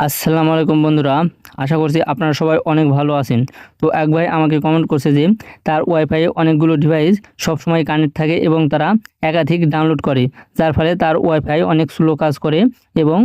আসসালামু আলাইকুম বন্ধুরা, আশা করছি আপনারা সবাই অনেক ভালো আছেন। তো এক ভাই আমাকে কমেন্ট করছে যে তার ওয়াইফাইয়ে অনেকগুলো ডিভাইস সবসময় কানেক্ট থাকে এবং তারা একাধিক ডাউনলোড করে, যার ফলে তার ওয়াইফাই অনেক স্লো কাজ করে এবং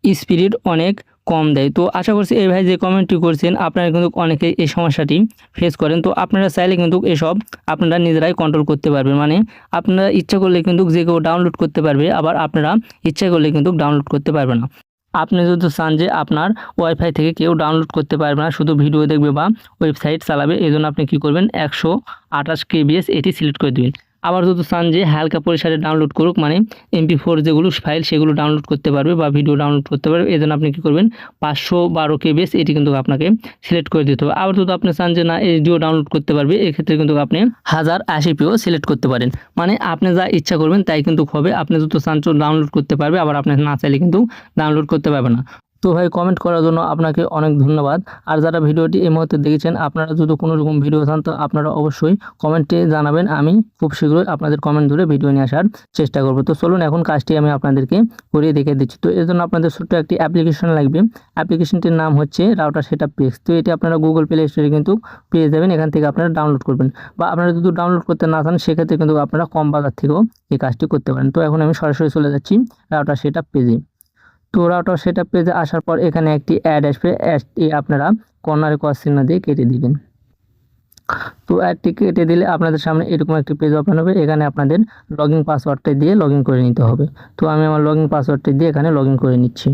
স্পিড অনেক কম দেয়। তো আশা করছি এই ভাই যে কমেন্টটি করছেন আপনারা কিন্তু অনেকেই এই সমস্যাটি ফেস করেন। তো আপনারা চাইলে কিন্তু এসব আপনারা নিজেরাই কন্ট্রোল করতে পারবেন, মানে আপনারা ইচ্ছা করলে কিন্তু যে কেউ ডাউনলোড করতে পারবে, আবার আপনারা ইচ্ছা করলে কিন্তু ডাউনলোড করতে পারবে না। আপনি যদি চান যে আপনার ওয়াইফাই থেকে কেউ ডাউনলোড করতে পারবে না, শুধু ভিডিও দেখবে বা ওয়েবসাইট চালাবে, এই জন্য আপনি কী করবেন, 128 কেবিএস এটি সিলেক্ট করে দেবেন। আবার যদি চান যে হালকা পরিসরে ডাউনলোড করুক, মানে MP4 যেগুলো ফাইল সেগুলো ডাউনলোড করতে পারবে বা ভিডিও ডাউনলোড করতে পারবে, এই জন্য আপনি কী করবেন, 512 কেবিএস এটি কিন্তু আপনাকে সিলেক্ট করে দিতে হবে। আবার যদি আপনি চান যে না এইচডিও ডাউনলোড করতে পারবে, এক্ষেত্রে কিন্তু আপনি 1080p সিলেক্ট করতে পারেন। মানে আপনি যা ইচ্ছা করবেন তাই কিন্তু হবে। আপনি যদি চান ডাউনলোড করতে পারবে, আবার আপনি না চাইলে কিন্তু ডাউনলোড করতে পারবে না। তো ভাই কমেন্ট করার জন্য আপনাকে অনেক ধন্যবাদ। আর যারা ভিডিওটি এই মুহূর্তে দেখেছেন, আপনারা যদি কোনো রকম ভিডিও চান তো আপনারা অবশ্যই কমেন্টে জানাবেন। আমি খুব শীঘ্রই আপনাদের কমেন্ট ধরে ভিডিও নিয়ে আসার চেষ্টা করব। তো চলুন এখন কাজটি আমি আপনাদেরকে করিয়ে দেখিয়ে দিচ্ছি। তো এর জন্য আপনাদের ছোট্ট একটি অ্যাপ্লিকেশন লাগবে। অ্যাপ্লিকেশনটির নাম হচ্ছে রাউটার সেটআপ পেজ। তো এটি আপনারা গুগল প্লে স্টোরে কিন্তু পেয়ে যাবেন, এখান থেকে আপনারা ডাউনলোড করবেন। বা আপনারা যদি ডাউনলোড করতে না চান সেক্ষেত্রে কিন্তু আপনারা কম বাজার থেকেও এই কাজটি করতে পারেন। তো এখন আমি সরাসরি চলে যাচ্ছি রাউটার সেটআপ পেজে। তো রাউটার সেটআপ পেজে আসার পর এখানে একটি অ্যাড আসবে, অ্যাডটি আপনারা কর্নারে ক্রস চিহ্ন দিয়ে কেটে দিবেন। তো অ্যাডটি কেটে দিলে আপনাদের সামনে এরকম একটি পেজ ওপেন হবে। এখানে আপনাদের লগইন পাসওয়ার্ডটা দিয়ে লগইন করে নিতে হবে। তো আমি আমার লগইন পাসওয়ার্ডটি দিয়ে এখানে লগইন করে নিচ্ছি।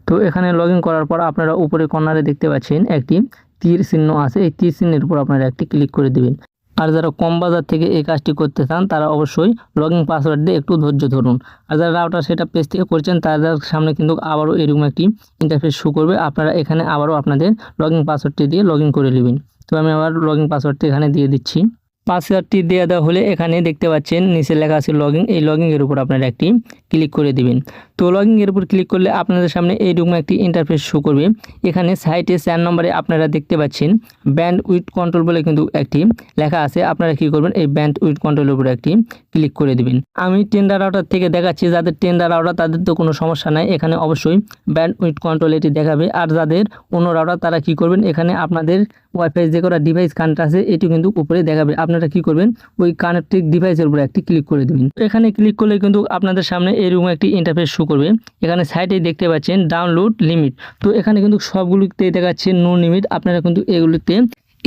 তো এখানে লগইন করার পর আপনারা উপরে কর্নারে দেখতে পাচ্ছেন একটি তীর চিহ্ন আছে, এই তীর চিহ্নের উপর আপনারা একটি ক্লিক করে দেবেন। আর যারা কম বাজার থেকে এই কাজটি করতে চান তারা অবশ্যই লগইন পাসওয়ার্ড দিয়ে একটু ধৈর্য ধরুন। আর যারা রাউটার সেটআপ পেজ থেকে করছেন তাদের সামনে কিন্তু আবারও এরকম একটি ইন্টারফেস শো করবে। আপনারা এখানে আবারও আপনাদের লগইন পাসওয়ার্ডটি দিয়ে লগইন করে নেবেন। তো আমি আবার লগইন পাসওয়ার্ডটি এখানে দিয়ে দিচ্ছি। পাসওয়ার্ডটি দিয়ে দেওয়া হলে এখানে দেখতে পাচ্ছেন নিচে লেখা আছে লগইন, এই লগইনের উপর আপনারা একটি ক্লিক করে দিবেন। তো লগইনের উপর ক্লিক করলে আপনাদের সামনে এইরকম একটি ইন্টারফেস শো করবে। এখানে সাইটে 4 নম্বরে আপনারা দেখতে পাচ্ছেন ব্যান্ড উইথ কন্ট্রোল বলে কিন্তু একটি লেখা আছে। আপনারা কি করবেন, এই ব্যান্ড উইথ কন্ট্রোলের উপর একটি ক্লিক করে দিবেন। আমি টেন্ডার রাউটার থেকে দেখাচ্ছি, যাদের টেন্ডার রাউটার তাদের তো কোনো সমস্যা নাই, এখানে অবশ্যই ব্যান্ড উইথ কন্ট্রোল এটি দেখাবে। আর যাদের অন্য রাউটার তারা কি করবেন, এখানে আপনাদের ওয়াইফাই যে করা ডিভাইস কানেক্ট আছে এটি কিন্তু উপরে দেখাবে। আপনারা কি করবেন, ওই কানেক্টেড ডিভাইসের উপরে একটি ক্লিক করে দেবেন। এখানে ক্লিক করলে কিন্তু আপনাদের সামনে এরকম একটি ইন্টারফেস শো করবে। এখানে সাইডে দেখতে পাচ্ছেন ডাউনলোড লিমিট। তো এখানে কিন্তু সবগুলোতে দেখাচ্ছে নো লিমিট। আপনারা কিন্তু এগুলিতে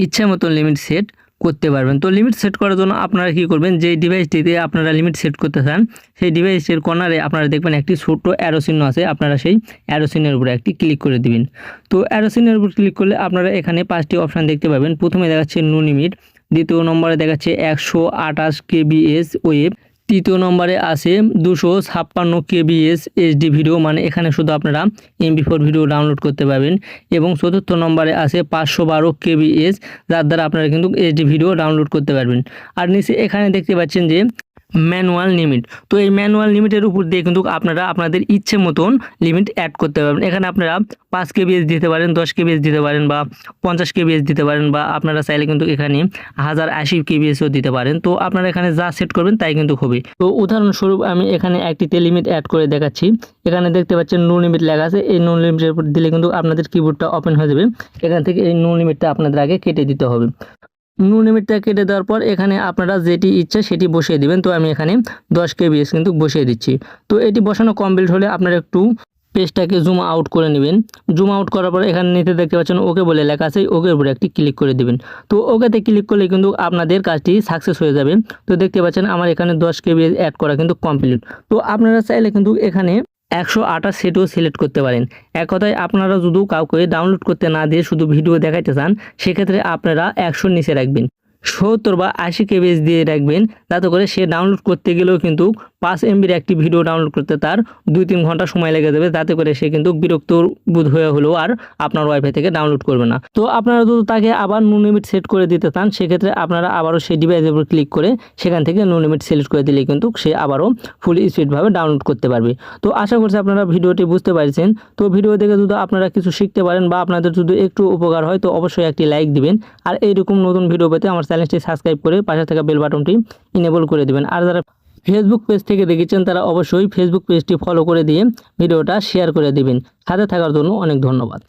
ইচ্ছা মতো লিমিট সেট করতে পারবেন। তো লিমিট সেট করার জন্য আপনারা কি করবেন, যে ডিভাইসটিতে আপনারা লিমিট সেট করতে চান সেই ডিভাইসের কর্নারে আপনারা দেখবেন একটি ছোট অ্যারো চিহ্ন আছে। আপনারা সেই অ্যারো চিহ্নের উপরে একটি ক্লিক করে দিবেন। তো অ্যারো চিহ্নের উপর ক্লিক করলে আপনারা এখানে 5টি অপশান দেখতে পাবেন। প্রথমে দেখাচ্ছে নো লিমিট, দ্বিতীয় নম্বরে দেখাচ্ছে 128 কেবিএস ওয়েব, তৃতীয় নম্বরে আছে 256 কেবিএস এইচডি ভিডিও, মানে এখানে শুধু আপনারা MP4 ভিডিও ডাউনলোড করতে পারবেন, এবং চতুর্থ নম্বরে আছে 512 কেবিএস, যার দ্বারা আপনারা কিন্তু এইচডি ভিডিও ডাউনলোড করতে পারবেন। আর নিচে এখানে দেখতে পাচ্ছেন যে ম্যানুয়াল লিমিট। তো এই ম্যানুয়াল লিমিটের উপর দিয়ে কিন্তু আপনারা আপনাদের ইচ্ছে মতন লিমিট অ্যাড করতে পারবেন। এখানে আপনারা 5 কেবিএস দিতে পারেন, 10 কেবিএস দিতে পারেন, বা 50 কেবিএস দিতে পারেন, বা আপনারা চাইলে কিন্তু এখানে 1080 কেবিএসও দিতে পারেন। তো আপনারা এখানে যা সেট করবেন তাই কিন্তু হবে। তো উদাহরণস্বরূপ আমি এখানে একটিতে লিমিট অ্যাড করে দেখাচ্ছি। এখানে দেখতে পাচ্ছেন নো লিমিট লেখা আছে, এই নো লিমিটের উপর দিলে কিন্তু আপনাদের কিবোর্ডটা ওপেন হয়ে যাবে। এখান থেকে এই নো লিমিটটা আপনাদের আগে কেটে দিতে হবে। নো লিমিটটা কেটে দেওয়ার পর এখানে আপনারা যেটি ইচ্ছা সেটি বসিয়ে দিবেন। তো আমি এখানে 10 কেবিএস কিন্তু বসিয়ে দিচ্ছি। তো এটি বসানো কমপ্লিট হলে আপনারা একটু পেজটাকে জুম আউট করে নেবেন। জুম আউট করার পর এখানে নিচে দেখতে পাচ্ছেন ওকে বলে লেখা আছে, ওকের উপরে একটি ক্লিক করে দেবেন। তো ওকেতে ক্লিক করলে কিন্তু আপনাদের কাজটি সাকসেস হয়ে যাবে। তো দেখতে পাচ্ছেন আমার এখানে 10 কেবিএস অ্যাড করা কিন্তু কমপ্লিট। তো আপনারা চাইলে কিন্তু এখানে 128 সেটও সিলেক্ট করতে পারেন। এক কথায় আপনারা যদি কাউকে ডাউনলোড করতে না দিয়ে শুধু ভিডিও দেখাইতে চান সেক্ষেত্রে আপনারা 100 নিচে রাখবেন, 70 বা 80 কেবিএস দিয়ে রাখবেন, যাতে করে সে ডাউনলোড করতে গেলেও কিন্তু 5 MBর একটি ভিডিও ডাউনলোড করতে তার 2-3 ঘন্টা সময় লেগে যাবে, যাতে করে সে কিন্তু বিরক্ত বোধ হয়ে হলেও আর আপনার ওয়াইফাই থেকে ডাউনলোড করবে না। তো আপনারা যদি তাকে আবার নো লিমিট সেট করে দিতে চান সেক্ষেত্রে আপনারা আবারও সেই ডিভাইসের উপর ক্লিক করে সেখান থেকে নো লিমিট সিলেক্ট করে দিলে কিন্তু সে আবারও ফুল স্পিডভাবে ডাউনলোড করতে পারবে। তো আশা করছি আপনারা ভিডিওটি বুঝতে পারছেন। তো ভিডিও দেখে যদি আপনারা কিছু শিখতে পারেন বা আপনাদের যদি একটু উপকার হয় তো অবশ্যই একটি লাইক দিবেন। আর এইরকম নতুন ভিডিও পেতে আমার চ্যানেলটি সাবস্ক্রাইব করে পাশে থাকা বেল বাটনটি ইনেবল করে দিবেন। আর যারা ফেসবুক পেজ থেকে দেখেছেন তারা অবশ্যই ফেসবুক পেজটি ফলো করে দিয়ে ভিডিওটা শেয়ার করে দিবেন। সাথে থাকার জন্য অনেক ধন্যবাদ।